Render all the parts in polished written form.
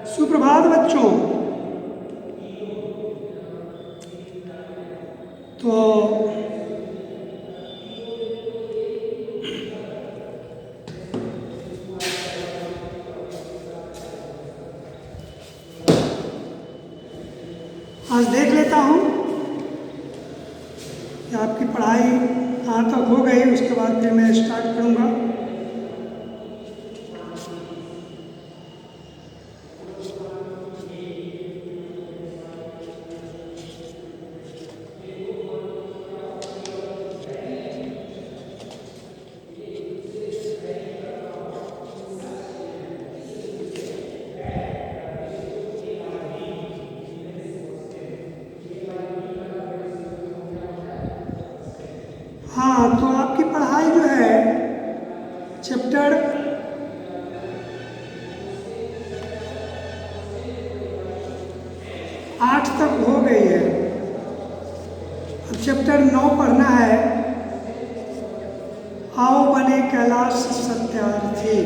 सुप्रभात बच्चों। तो आज देख लेता हूँ कि आपकी पढ़ाई कहाँ तक हो गई, उसके बाद फिर मैं स्टार्ट करूँगा। हाँ, तो आपकी पढ़ाई जो है चैप्टर 8 तक हो गई है। अब चैप्टर 9 पढ़ना है। आओ बने कैलाश सत्यार्थी।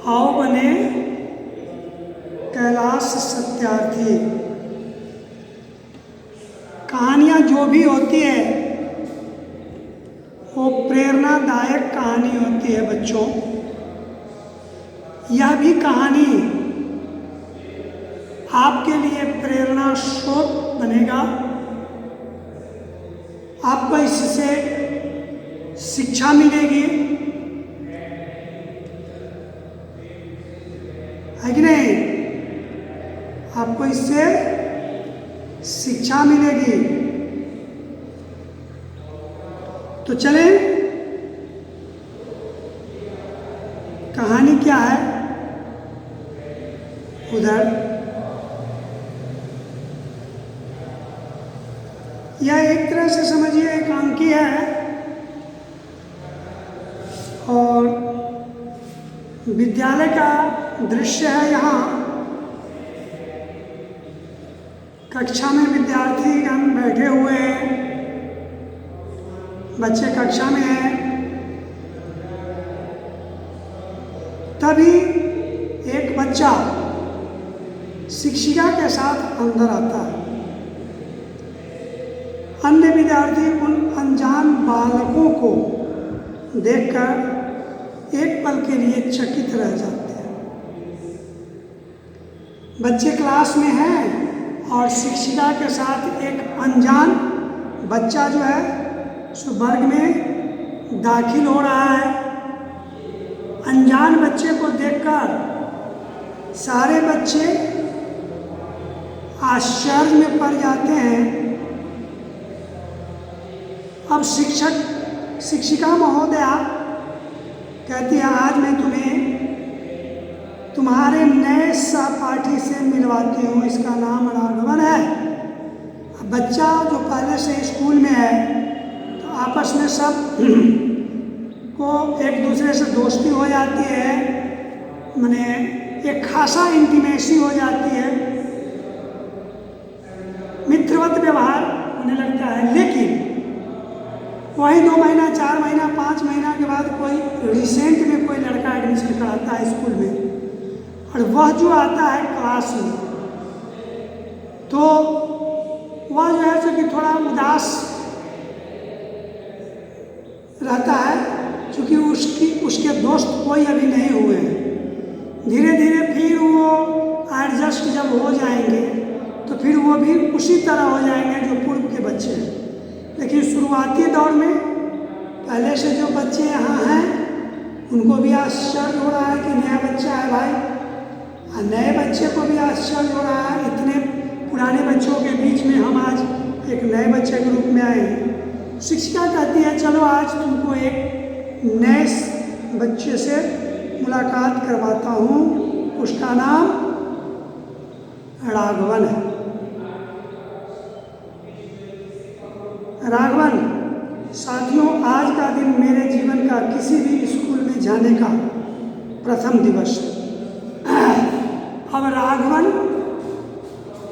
आओ बने कैलाश सत्यार्थी। कहानियाँ जो भी होती है वो प्रेरणादायक कहानी होती है बच्चों। यह भी कहानी आपके लिए प्रेरणा स्रोत बनेगा। आपको इससे शिक्षा मिलेगी, है कि नहीं? आपको इससे शिक्षा मिलेगी। तो चलें, कहानी क्या है उधर। यह एक तरह से समझिए एकांकी है और विद्यालय का दृश्य है। यहाँ कक्षा में विद्यार्थीगण बैठे हुए हैं, बच्चे कक्षा में हैं। तभी एक बच्चा शिक्षिका के साथ अंदर आता है। अन्य विद्यार्थी उन अनजान बालकों को देखकर एक पल के लिए चकित रह जाते हैं। बच्चे क्लास में हैं और शिक्षिका के साथ एक अनजान बच्चा जो है उस वर्ग में दाखिल हो रहा है। अनजान बच्चे को देखकर सारे बच्चे आश्चर्य में पड़ जाते हैं। अब शिक्षिका महोदया कहती है, आज मैं तुम्हें तुम्हारे नए सहपाठी से मिलवाती हूँ। इसका नाम राघवन है। अब बच्चा जो पहले से स्कूल में है तो आपस में सब को एक दूसरे से दोस्ती हो जाती है, माने एक खासा इंटीमेसी हो जाती है, मित्रवत व्यवहार होने लगता है। लेकिन वही 2 महीना, 4 महीना, 5 महीना के बाद कोई रिसेंट में कोई लड़का एडमिशन कराता है स्कूल में, और वह जो आता है क्लास में तो वह जो है कि थोड़ा उदास रहता है, क्योंकि उसके दोस्त कोई अभी नहीं हुए हैं। धीरे धीरे फिर वो एडजस्ट जब हो जाएंगे तो फिर वो भी उसी तरह हो जाएंगे जो पूर्व के बच्चे हैं। लेकिन शुरुआती दौर में पहले से जो बच्चे यहाँ हैं उनको भी आश्चर्य हो रहा है कि नया बच्चा है भाई, और नए बच्चे को भी आश्चर्य हो रहा है इतने पुराने बच्चों के बीच में हम आज एक नए बच्चे के रूप में आए हैं। शिक्षिका कहती है, चलो आज तुमको एक नए बच्चे से मुलाकात करवाता हूँ। उसका नाम राघवन है। राघवन, साथियों, आज का दिन मेरे जीवन का किसी भी स्कूल में जाने का प्रथम दिवस है। अब राघवन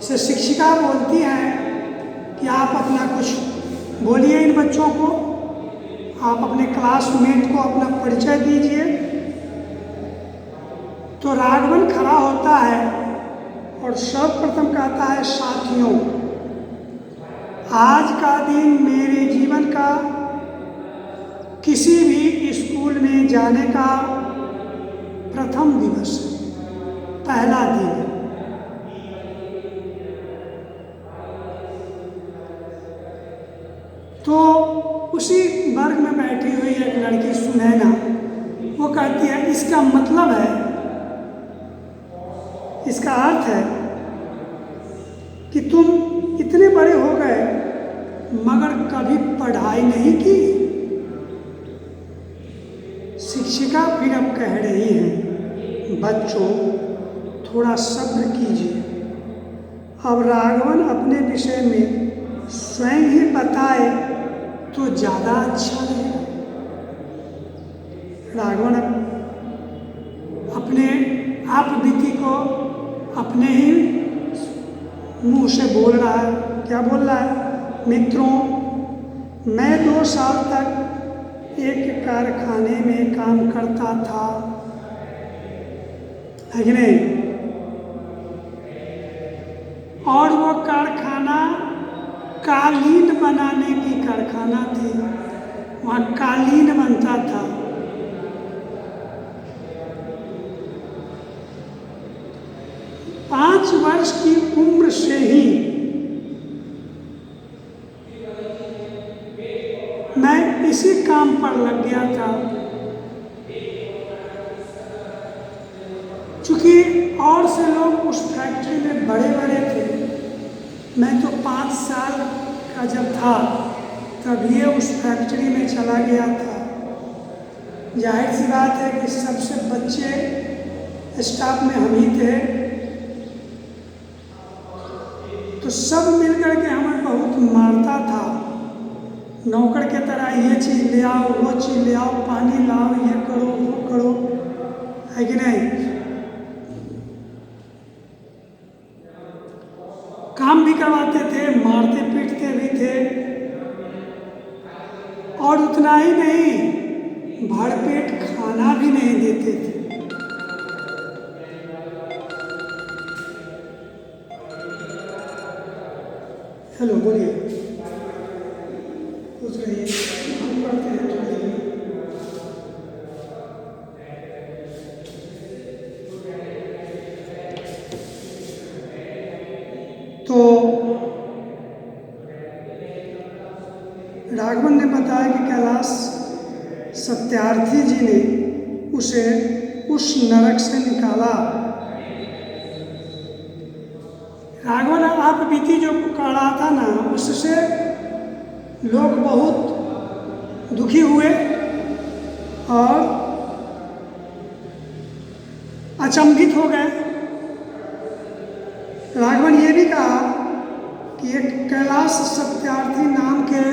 से शिक्षिका बोलती है कि आप अपना कुछ बोलिए इन बच्चों को, आप अपने क्लासमेट को अपना परिचय दीजिए। तो राघवन खड़ा होता है और सर्वप्रथम कहता है, साथियों, आज का दिन मेरे जीवन का किसी भी स्कूल में जाने का प्रथम दिवस है, पहला दिन है। तो उसी वर्ग में बैठी हुई एक लड़की सुनैना, वो कहती है, इसका मतलब है, इसका अर्थ है कि तुम इतने बड़े हो गए मगर कभी पढ़ाई नहीं की। शिक्षिका फिर अब कह रही हैं, बच्चों थोड़ा सब्र कीजिए, अब राघवन अपने विषय में स्वयं ही बताए तो ज़्यादा अच्छा रहेगा। राघवन अपने आप बीती को अपने ही मुंह से बोल रहा है। क्या बोल रहा है? मित्रों, मैं 2 साल तक एक कारखाने में काम करता था, है कि नहीं? और वो कारखाना कालीन बनाने की कारखाना थी, वहाँ कालीन बनता था। पाँच वर्ष की उम्र से ही मैं इसी काम पर लग गया था। चूंकि और से लोग उस फैक्ट्री में बड़े बड़े थे, मैं तो 5 साल का जब था तब ये उस फैक्ट्री में चला गया था। जाहिर सी बात है कि सबसे बच्चे स्टाफ में हम ही थे, तो सब मिलकर के हमें बहुत मारता था। नौकर के तरह ये चीज़ ले आओ, वो चीज़ ले आओ, पानी लाओ, ये करो, वो करो, है कि नहीं? काम भी करवाते थे, मारते पीटते भी थे। और उतना ही नहीं, भरपेट खाना भी नहीं देते थे। हेलो, बोलिए, पूछ रही है, हम पढ़ते हैं थोड़ी देर में। तो राघवन ने बताया कि कैलाश सत्यार्थी जी ने उसे उस नरक से निकाला। राघवन आप बीती जो कर रहा था ना, उससे लोग बहुत दुखी हुए और अचंभित हो गए। राघवन ये भी कहा कि एक कैलाश सत्यार्थी नाम के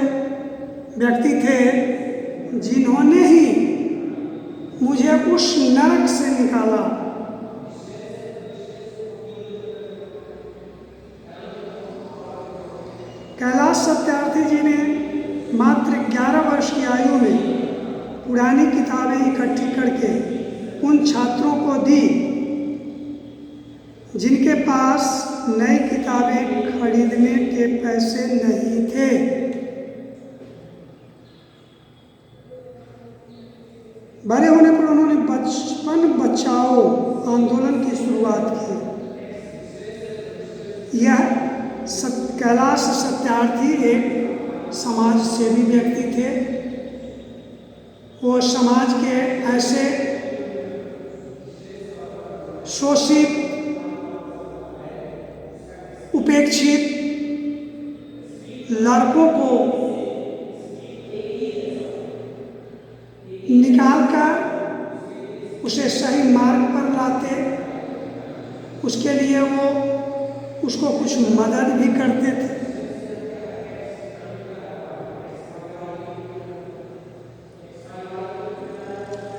व्यक्ति थे जिन्होंने ही मुझे उस नरक से निकाला। कैलाश सत्यार्थी जी ने मात्र 11 वर्ष की आयु में पुरानी किताबें इकट्ठी करके उन छात्रों को दी जिनके पास नई किताबें खरीदने के पैसे नहीं थे। बड़े होने पर उन्होंने बचपन बचाओ आंदोलन की शुरुआत की। यह कैलाश सत्यार्थी एक समाज सेवी व्यक्ति थे। वो समाज के ऐसे शोषित, उपेक्षित लड़कों को निकालकर उसे सही मार्ग पर लाते, उसके लिए वो उसको कुछ मदद भी करते थे।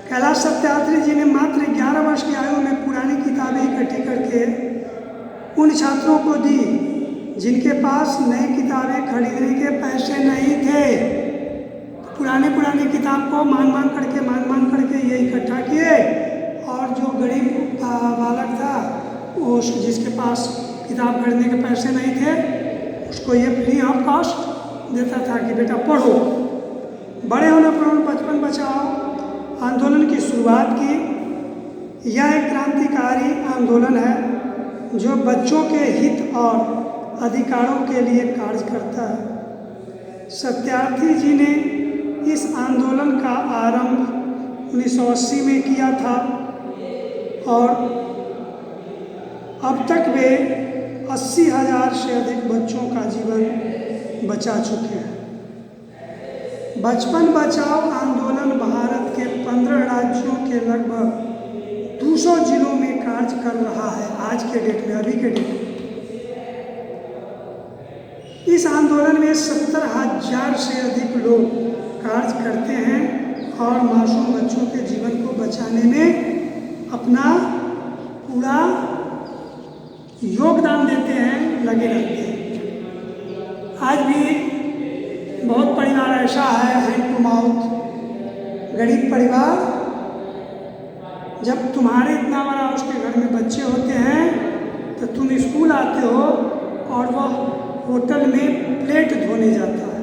कैलाश सत्यार्थी जी ने मात्र 11 वर्ष की आयु में पुरानी किताबें इकट्ठी करके उन छात्रों को दी जिनके पास नई किताबें खरीदने के पैसे नहीं थे, पुरानी किताब को मांग मांग करके ये इकट्ठा किए, और जो गरीब बालक था वो जिसके पास किताब खरीदने के पैसे नहीं थे उसको ये फ्री ऑफ कॉस्ट देता था कि बेटा पढ़ो। बड़े होने पर उन्होंने बचपन बचाओ आंदोलन की शुरुआत की। यह एक क्रांतिकारी आंदोलन है जो बच्चों के हित और अधिकारों के लिए कार्य करता है। सत्यार्थी जी ने इस आंदोलन का आरंभ 1980 में किया था और अब तक वे 80,000 से अधिक बच्चों का जीवन बचा चुके हैं। बचपन बचाओ आंदोलन भारत के 15 राज्यों के लगभग 200 जिलों में कार्य कर रहा है आज के डेट में, अभी के डेट में। इस आंदोलन में 70,000 से अधिक लोग कार्य करते हैं और मासूम बच्चों के जीवन को बचाने में अपना पूरा योगदान देते हैं, लगे रहते हैं। आज भी बहुत परिवार ऐसा है हैंड टू माउथ, गरीब परिवार, जब तुम्हारे इतना बड़ा उसके घर में बच्चे होते हैं तो तुम स्कूल आते हो और वह होटल में प्लेट धोने जाता है।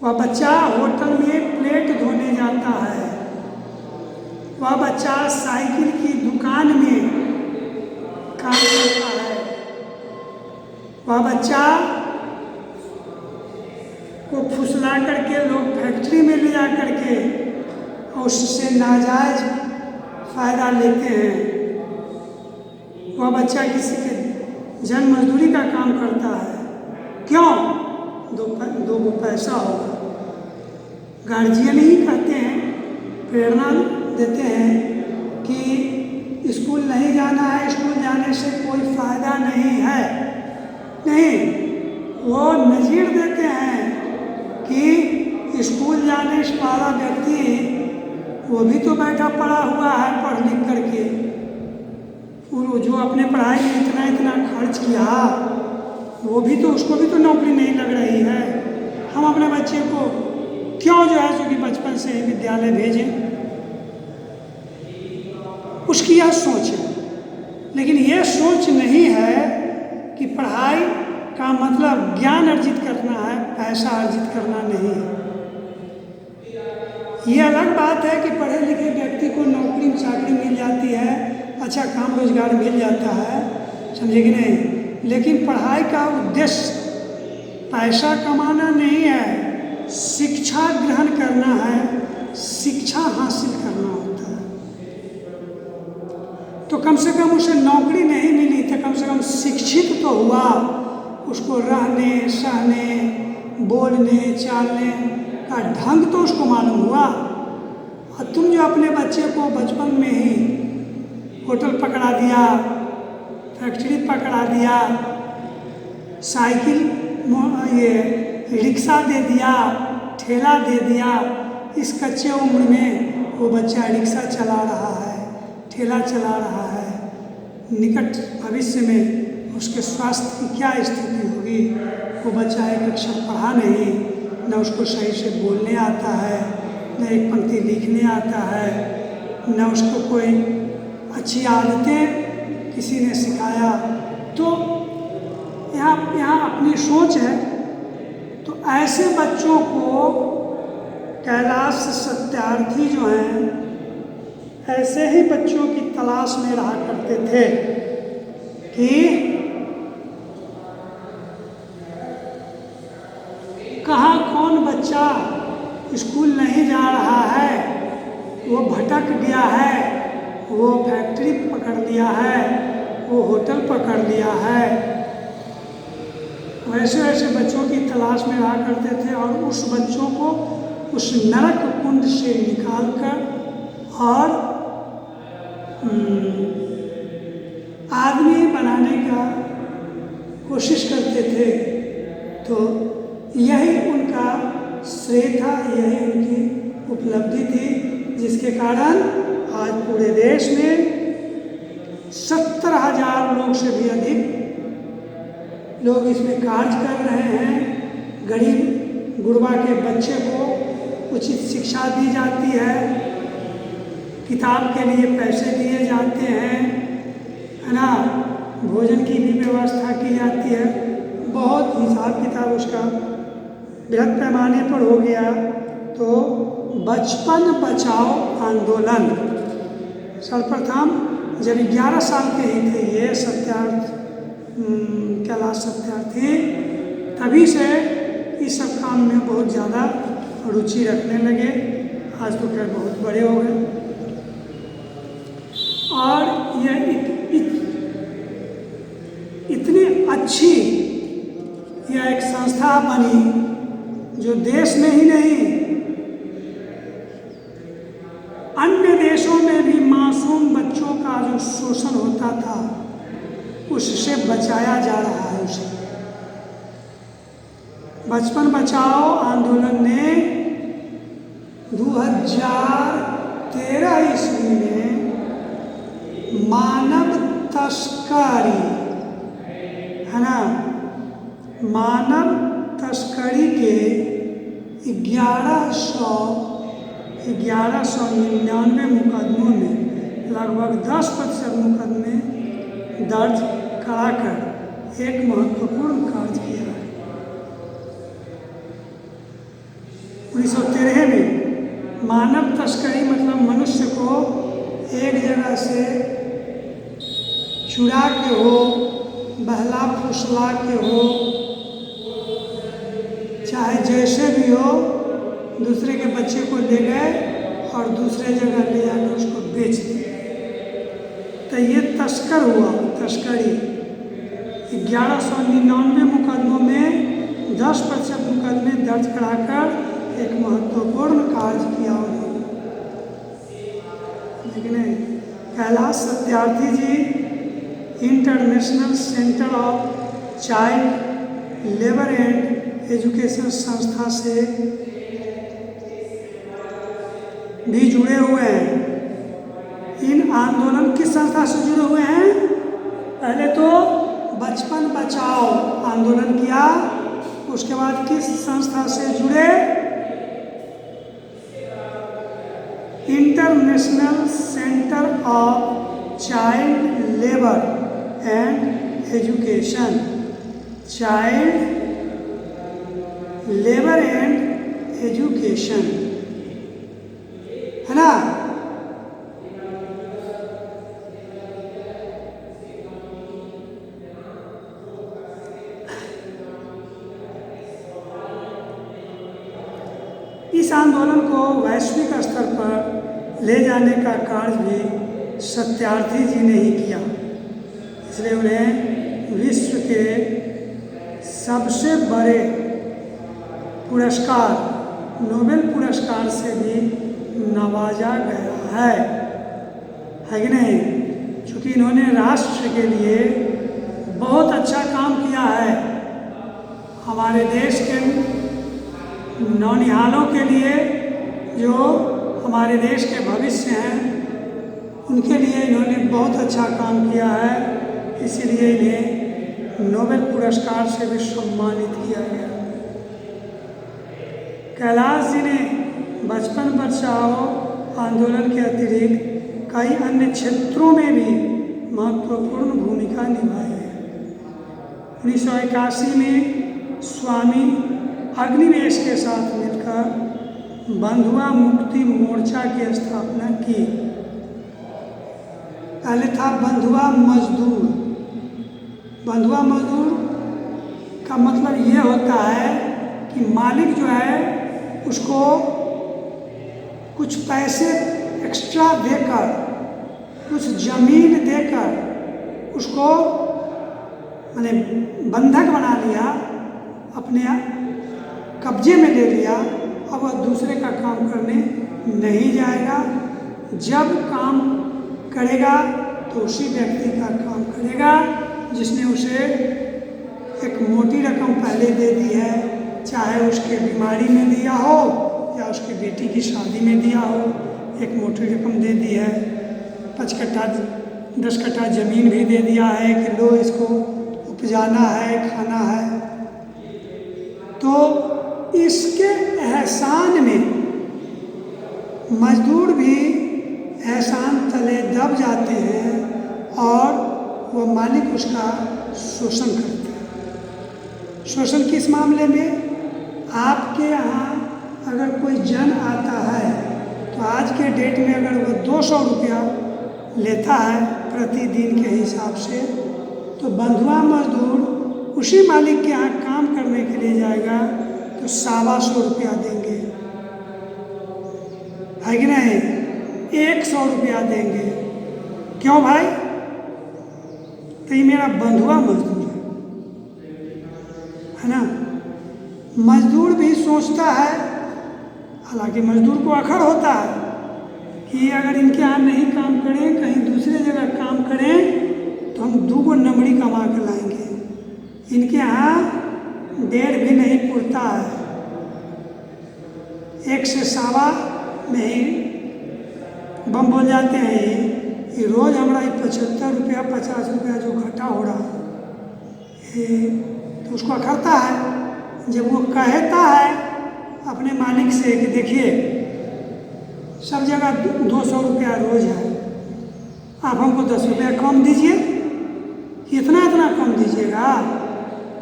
वह बच्चा होटल में प्लेट धोने जाता है। वह बच्चा साइकिल की दुकान में काम करता है। वह बच्चा को फुसला करके लोग फैक्ट्री में ले जा करके उससे नाजायज फायदा लेते हैं। वह बच्चा किसी के जन मजदूरी का काम करता है, क्यों? दो पैसा होगा। गार्जियन ही कहते हैं, प्रेरणा देते हैं कि स्कूल नहीं जाना है, स्कूल जाने से कोई फायदा नहीं है। नहीं, वो नज़ीर देते हैं कि स्कूल जाने वाला व्यक्ति वो भी तो बैठा पड़ा हुआ है पढ़ लिख करके, वो जो अपने पढ़ाई में इतना खर्च किया वो भी तो, उसको भी तो नौकरी नहीं लग रही है। हम अपने बच्चे को क्यों जो है कि बचपन से ही विद्यालय भेजें? उसकी यह सोच है, लेकिन यह सोच नहीं है कि पढ़ाई का मतलब ज्ञान अर्जित करना है, पैसा अर्जित करना नहीं है। ये अलग बात है कि पढ़े लिखे व्यक्ति को नौकरी चाकरी मिल जाती है, अच्छा काम रोजगार मिल जाता है, समझे कि नहीं? लेकिन पढ़ाई का उद्देश्य पैसा कमाना नहीं है, शिक्षा ग्रहण करना है, शिक्षा हासिल करना होता है। तो कम से कम उसे नौकरी नहीं मिली तो कम से कम शिक्षित तो हुआ, उसको रहने सहने बोलने चालने का ढंग तो उसको मालूम हुआ। और तुम जो अपने बच्चे को बचपन में ही होटल पकड़ा दिया, फैक्ट्री पकड़ा दिया, साइकिल ये रिक्शा दे दिया, ठेला दे दिया, इस कच्चे उम्र में वो बच्चा रिक्शा चला रहा है, ठेला चला रहा है, निकट भविष्य में उसके स्वास्थ्य की क्या स्थिति होगी? वो बच्चा एक अक्षर पढ़ा नहीं, न उसको सही से बोलने आता है, न एक पंक्ति लिखने आता है, न उसको कोई अच्छी आदतें किसी ने सिखाया। तो यहाँ अपनी सोच है। तो ऐसे बच्चों को कैलाश सत्यार्थी जो हैं ऐसे ही बच्चों की तलाश में रहा करते थे कि कहाँ कौन बच्चा स्कूल नहीं जा रहा है, वो भटक गया है, वो फैक्ट्री पकड़ लिया है, वो होटल पकड़ लिया है। वैसे वैसे बच्चों की तलाश में रहा करते थे और उस बच्चों को उस नरक कुंड से निकालकर और आदमी बनाने का कोशिश करते थे। तो यही उनका श्रेय था, यही उनकी उपलब्धि थी, जिसके कारण आज पूरे देश में 70,000 लोग से भी अधिक लोग इसमें कार्य कर रहे हैं। गरीब गुरबा के बच्चे को उचित शिक्षा दी जाती है, किताब के लिए पैसे दिए जाते हैं, है ना, भोजन की भी व्यवस्था की जाती है। बहुत हिसाब किताब उसका बृहद पैमाने पर हो गया। तो बचपन बचाओ आंदोलन सर्वप्रथम जब 11 साल के ही थे ये सत्यार्थ कैलाश सत्यार्थी, तभी से इस सब काम में बहुत ज़्यादा रुचि रखने लगे। आज तो खैर बहुत बड़े हो गए। और यह इतनी अच्छी यह एक संस्था बनी जो देश में ही नहीं अन्य देशों में भी मासूम बच्चों का जो शोषण होता था उससे बचाया जा रहा है। उसे बचपन बचाओ आंदोलन ने 2013 ईस्वी में मानव तस्करी, है ना, मानव तस्करी के 1199 मुकदमों में लगभग 10% मुकदमे दर्ज कराकर एक महत्वपूर्ण कार्य किया है। 1913 में मानव तस्करी मतलब मनुष्य को एक जगह से चुरा के हो, बहला फुसला के हो, चाहे जैसे भी हो, दूसरे के बच्चे को ले गए और दूसरे जगह ले जाकर उसको बेच दिया। तो ये तस्कर हुआ, तस्करी। 1199 मुकदमों में 10% मुकदमे दर्ज कराकर एक महत्वपूर्ण कार्य किया उन्होंने, लेकिन Kailash Satyarthi ji international centre of child labour and education संस्था से भी जुड़े हुए हैं। इन आंदोलन किस संस्था से जुड़े हुए हैं? पहले तो बचपन बचाओ आंदोलन किया, उसके बाद किस संस्था से जुड़े? International centre of child labour and education, child labour and education, है ना। इस आंदोलन को वैश्विक स्तर पर ले जाने का कार्य भी सत्यार्थी जी ने ही किया, इसलिए उन्हें विश्व के सबसे बड़े पुरस्कार नोबेल पुरस्कार से भी नवाजा गया है कि नहीं? क्योंकि इन्होंने राष्ट्र के लिए बहुत अच्छा काम किया है। हमारे देश के नौनिहालों के लिए, जो हमारे देश के भविष्य हैं, उनके लिए इन्होंने बहुत अच्छा काम किया है, इसीलिए इन्हें नोबेल पुरस्कार से भी सम्मानित किया गया। कैलाश जी ने बचपन बचाओ आंदोलन के अतिरिक्त कई अन्य क्षेत्रों में भी महत्वपूर्ण भूमिका निभाई है। 1981 में स्वामी अग्निवेश के साथ मिलकर बंधुआ मुक्ति मोर्चा की स्थापना की। पहले था बंधुआ मजदूर। बंधुआ मजदूर का मतलब ये होता है कि मालिक जो है उसको कुछ पैसे एक्स्ट्रा देकर, कुछ जमीन देकर उसको माने बंधक बना लिया, अपने कब्जे में ले लिया, अब वह दूसरे का काम करने नहीं जाएगा। जब काम करेगा तो उसी व्यक्ति का काम करेगा जिसने उसे एक मोटी रकम पहले दे दी है, चाहे उसके बीमारी में दिया हो या उसकी बेटी की शादी में दिया हो, एक मोटी रकम दे दी है। 5 कट्ठा 10 कट्ठा ज़मीन भी दे दिया है कि लो इसको जाना है, खाना है। तो इसके एहसान में मजदूर भी एहसान तले दब जाते हैं और वो मालिक उसका शोषण करते हैं। शोषण किस मामले में? आपके यहाँ अगर कोई जन आता है तो आज के डेट में अगर वो 200 रुपया लेता है प्रतिदिन के हिसाब से, तो बंधुआ मजदूर उसी मालिक के यहाँ काम करने के लिए जाएगा तो 125 रुपया देंगे, है कि नहीं? 100 रुपया देंगे। क्यों भाई? तो ये मेरा बंधुआ मजदूर है ना। मजदूर भी सोचता है, हालांकि मजदूर को अखड़ होता है कि अगर इनके यहाँ नहीं काम करें, कहीं दूसरे जगह काम करें तो हम 2 नमड़ी कमा कर लाएंगे। इनके यहाँ 1.5 भी नहीं पुरता है, 1 से 1.25 में ही बम बोल जाते हैं। ये रोज़ हमारा 75 रुपया 50 रुपया जो घाटा हो रहा है, तो उसको अखरता है। जब वो कहता है अपने मालिक से कि देखिए सब जगह 200 रुपया रोज़ है, आप हमको 10 रुपया कम दीजिए, इतना कम दीजिएगा।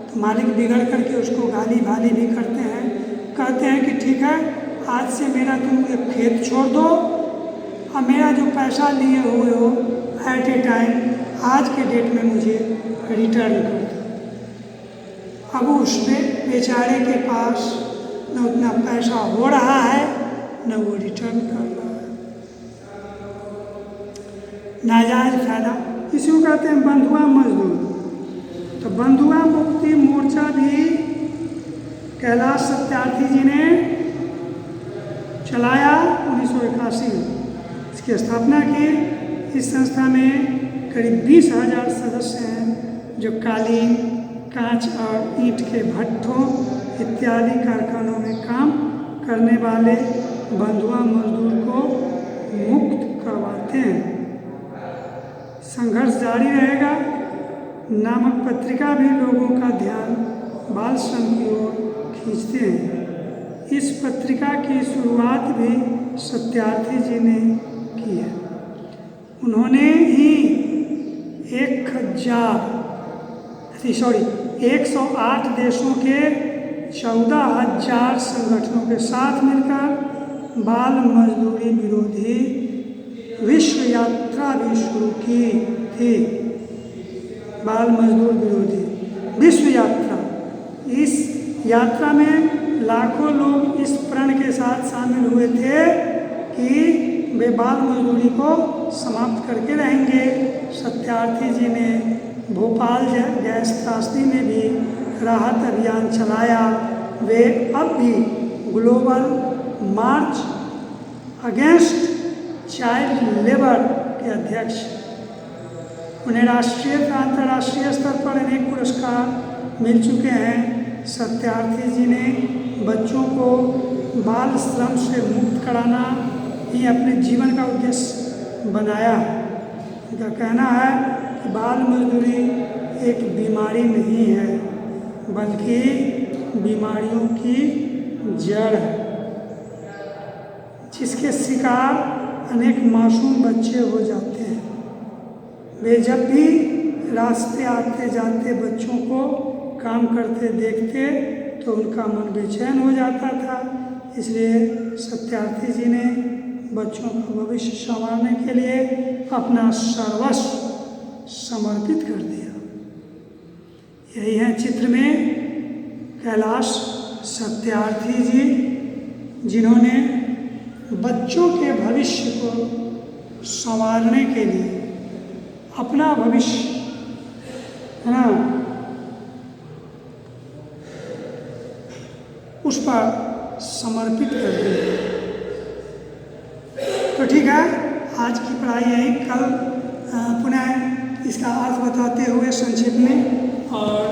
तो मालिक बिगड़ करके उसको गाली भाली भी करते हैं, कहते हैं कि ठीक है, आज से मेरा तुम एक खेत छोड़ दो और मेरा जो पैसा लिए हुए हो एट ए टाइम आज के डेट में मुझे रिटर्न कर दो। अब उस बेचारे के पास न उतना पैसा हो रहा है न वो रिटर्न कर रहा है। नाजायज फायदा, इसी को कहते हैं बंधुआ मजदूर। तो बंधुआ मुक्ति मोर्चा भी कैलाश सत्यार्थी जी ने चलाया 1981 में। इसकी स्थापना की। इस संस्था में करीब 20,000 सदस्य हैं जो कालीन, कांच और ईंट के भट्ठों इत्यादि कारखानों में काम करने वाले बंधुआ मजदूर को मुक्त करवाते हैं। संघर्ष जारी रहेगा नामक पत्रिका भी लोगों का ध्यान बाल श्रम की ओर खींचते हैं। इस पत्रिका की शुरुआत भी सत्यार्थी जी ने की है। उन्होंने ही 108 देशों के 14,000 संगठनों के साथ मिलकर बाल मजदूरी विरोधी विश्व यात्रा भी शुरू की थी। बाल मजदूर विरोधी विश्व यात्रा, इस यात्रा में लाखों लोग इस प्रण के साथ शामिल हुए थे कि वे बाल मजदूरी को समाप्त करके रहेंगे। सत्यार्थी जी ने भोपाल गैस त्रासदी में भी राहत अभियान चलाया। वे अब भी ग्लोबल मार्च अगेंस्ट चाइल्ड लेबर के अध्यक्ष। उन्हें राष्ट्रीय तथा अंतर्राष्ट्रीय स्तर पर अनेक पुरस्कार मिल चुके हैं। सत्यार्थी जी ने बच्चों को बाल श्रम से मुक्त कराना ही अपने जीवन का उद्देश्य बनाया। उनका कहना है कि बाल मजदूरी एक बीमारी नहीं है बल्कि बीमारियों की जड़ है, जिसके शिकार अनेक मासूम बच्चे हो जाते हैं। वे जब भी रास्ते आते जाते बच्चों को काम करते देखते तो उनका मन बेचैन हो जाता था। इसलिए सत्यार्थी जी ने बच्चों का भविष्य संवारने के लिए अपना सर्वस्व समर्पित कर दिया। यही है चित्र में कैलाश सत्यार्थी जी, जिन्होंने बच्चों के भविष्य को संवारने के लिए अपना भविष्य है ना उस पर समर्पित कर दिया। तो ठीक है, आज की पढ़ाई यही, कल पुनः इसका अर्थ बताते हुए संक्षेप में और